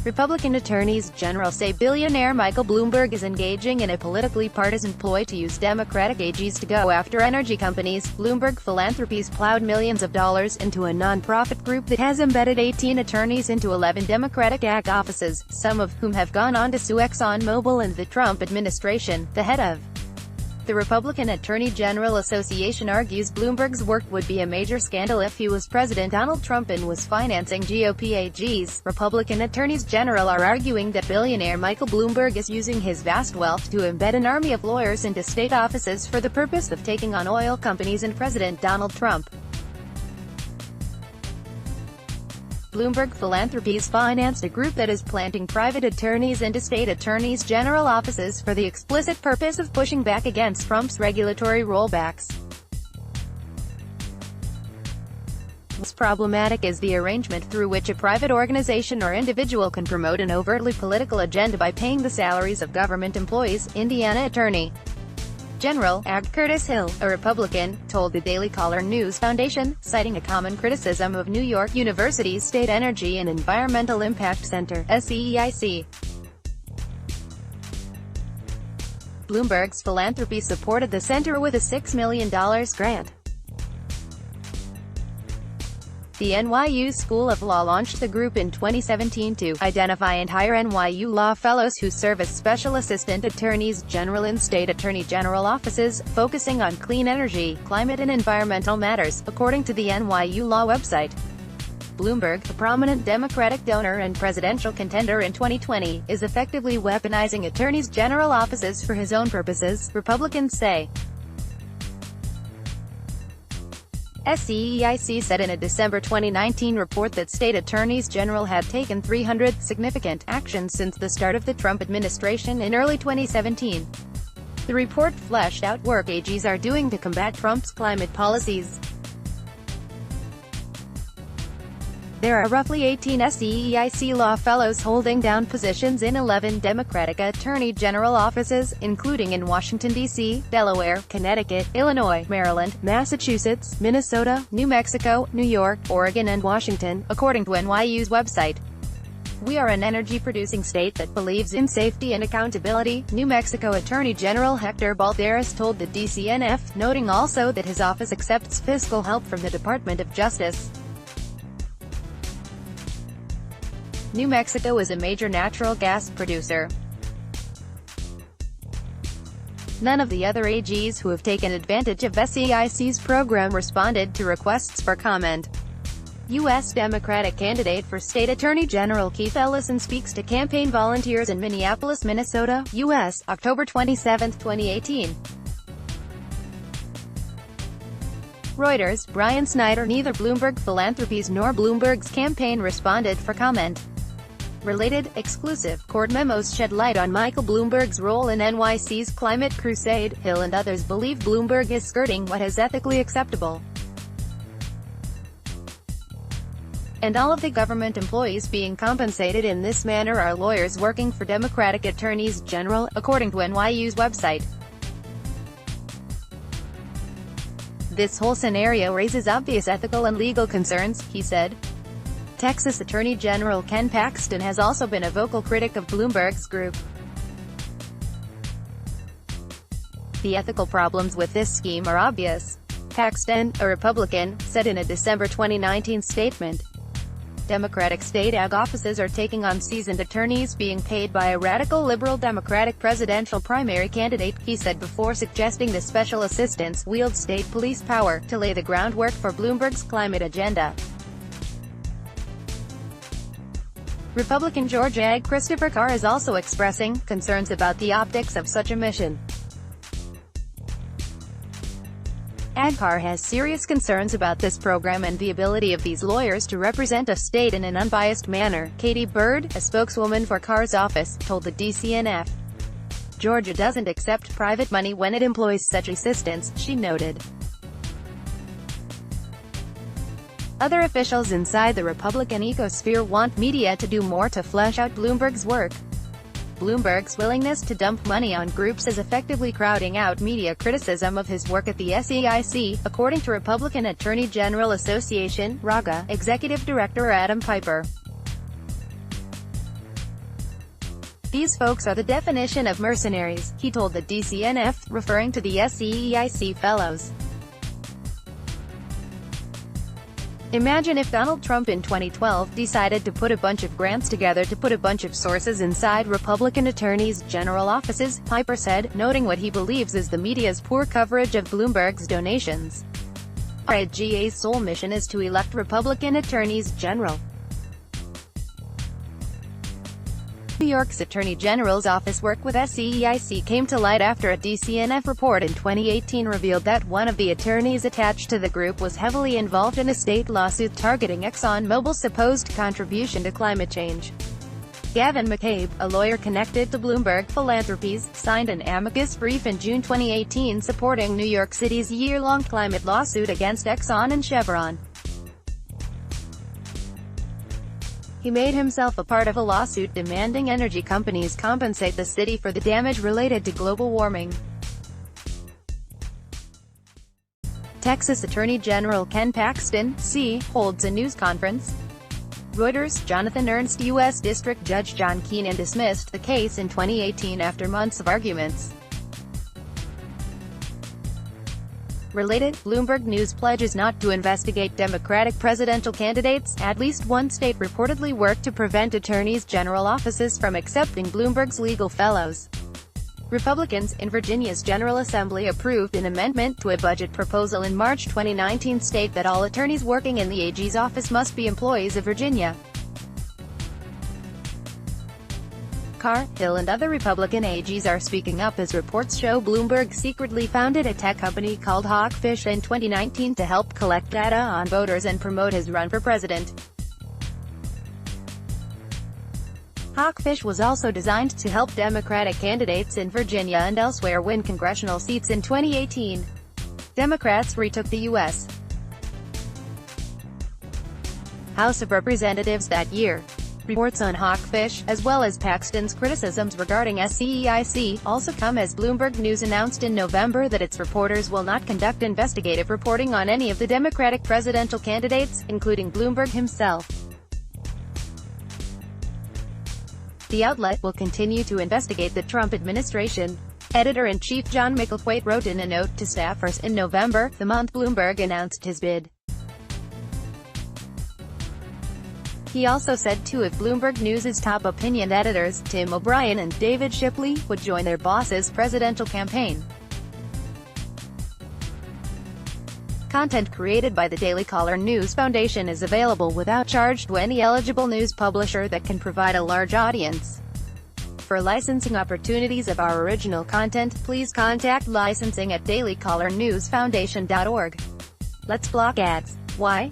Republican attorneys general say billionaire Michael Bloomberg is engaging in a politically partisan ploy to use Democratic AGs to go after energy companies. Bloomberg Philanthropies plowed millions of dollars into a non-profit group that has embedded 18 attorneys into 11 Democratic AG offices, some of whom have gone on to sue ExxonMobil and the Trump administration. The head of the Republican Attorney General Association argues Bloomberg's work would be a major scandal if he was President Donald Trump and was financing GOP AGs. Republican attorneys general are arguing that billionaire Michael Bloomberg is using his vast wealth to embed an army of lawyers into state offices for the purpose of taking on oil companies and President Donald Trump. Bloomberg Philanthropies financed a group that is planting private attorneys into state attorneys general offices for the explicit purpose of pushing back against Trump's regulatory rollbacks. What's problematic is the arrangement through which a private organization or individual can promote an overtly political agenda by paying the salaries of government employees, Indiana Attorney General AG Curtis Hill, a Republican, told the Daily Caller News Foundation, citing a common criticism of New York University's State Energy and Environmental Impact Center (SEIC). Bloomberg's philanthropy supported the center with a $6 million grant. The NYU School of Law launched the group in 2017 to identify and hire NYU law fellows who serve as special assistant attorneys general in state attorney general offices, focusing on clean energy, climate and environmental matters, according to the NYU Law website. Bloomberg, a prominent Democratic donor and presidential contender in 2020, is effectively weaponizing attorneys general offices for his own purposes, Republicans say. SEIC said in a December 2019 report that state attorneys general had taken 300 significant actions since the start of the Trump administration in early 2017. The report fleshed out work AGs are doing to combat Trump's climate policies. There are roughly 18 SEIC law fellows holding down positions in 11 Democratic Attorney General offices, including in Washington, D.C., Delaware, Connecticut, Illinois, Maryland, Massachusetts, Minnesota, New Mexico, New York, Oregon and Washington, according to NYU's website. "We are an energy-producing state that believes in safety and accountability," New Mexico Attorney General Hector Balderas told the DCNF, noting also that his office accepts fiscal help from the Department of Justice. New Mexico is a major natural gas producer. None of the other AGs who have taken advantage of SEIC's program responded to requests for comment. U.S. Democratic candidate for State Attorney General Keith Ellison speaks to campaign volunteers in Minneapolis, Minnesota, U.S., October 27, 2018. Reuters, Brian Snyder. Neither Bloomberg Philanthropies nor Bloomberg's campaign responded for comment. Related, exclusive, court memos shed light on Michael Bloomberg's role in NYC's climate crusade. Hill and others believe Bloomberg is skirting what is ethically acceptable. And all of the government employees being compensated in this manner are lawyers working for Democratic attorneys general, according to NYU's website. This whole scenario raises obvious ethical and legal concerns, he said. Texas Attorney General Ken Paxton has also been a vocal critic of Bloomberg's group. The ethical problems with this scheme are obvious, Paxton, a Republican, said in a December 2019 statement. Democratic state AG offices are taking on seasoned attorneys being paid by a radical liberal Democratic presidential primary candidate, he said before suggesting the special assistants wield state police power to lay the groundwork for Bloomberg's climate agenda. Republican Georgia AG Christopher Carr is also expressing concerns about the optics of such a mission. AG Carr has serious concerns about this program and the ability of these lawyers to represent a state in an unbiased manner. Katie Bird, a spokeswoman for Carr's office, told the DCNF. Georgia doesn't accept private money when it employs such assistants, she noted. Other officials inside the Republican ecosphere want media to do more to flesh out Bloomberg's work. Bloomberg's willingness to dump money on groups is effectively crowding out media criticism of his work at the SEIC, according to Republican Attorney General Association, RAGA, Executive Director Adam Piper. "These folks are the definition of mercenaries," he told the DCNF, referring to the SEIC fellows. "Imagine if Donald Trump in 2012 decided to put a bunch of grants together to put a bunch of sources inside Republican attorneys' general offices," Piper said, noting what he believes is the media's poor coverage of Bloomberg's donations. Our AGA's sole mission is to elect Republican attorneys general. New York's Attorney General's office work with SEIC came to light after a DCNF report in 2018 revealed that one of the attorneys attached to the group was heavily involved in a state lawsuit targeting ExxonMobil's supposed contribution to climate change. Gavin McCabe, a lawyer connected to Bloomberg Philanthropies, signed an amicus brief in June 2018 supporting New York City's year-long climate lawsuit against Exxon and Chevron. He made himself a part of a lawsuit demanding energy companies compensate the city for the damage related to global warming. Texas Attorney General Ken Paxton, C., holds a news conference. Reuters, Jonathan Ernst U.S. District Judge John Keenan dismissed the case in 2018 after months of arguments. Related, Bloomberg News pledges not to investigate Democratic presidential candidates. At least one state reportedly worked to prevent attorneys general offices from accepting Bloomberg's legal fellows. Republicans in Virginia's General Assembly approved an amendment to a budget proposal in March 2019 state that all attorneys working in the AG's office must be employees of Virginia. Carr, Hill and other Republican AGs are speaking up as reports show Bloomberg secretly founded a tech company called Hawkfish in 2019 to help collect data on voters and promote his run for president. Hawkfish was also designed to help Democratic candidates in Virginia and elsewhere win congressional seats in 2018. Democrats retook the U.S. House of Representatives that year. Reports on Hawkfish, as well as Paxton's criticisms regarding SEIC, also come as Bloomberg News announced in November that its reporters will not conduct investigative reporting on any of the Democratic presidential candidates, including Bloomberg himself. The outlet will continue to investigate the Trump administration. Editor-in-chief John Micklethwait wrote in a note to staffers in November, the month Bloomberg announced his bid. He also said two of Bloomberg News' top opinion editors, Tim O'Brien and David Shipley, would join their boss's presidential campaign. Content created by the Daily Caller News Foundation is available without charge to any eligible news publisher that can provide a large audience. For licensing opportunities of our original content, please contact licensing@dailycallernewsfoundation.org. Let's block ads. Why?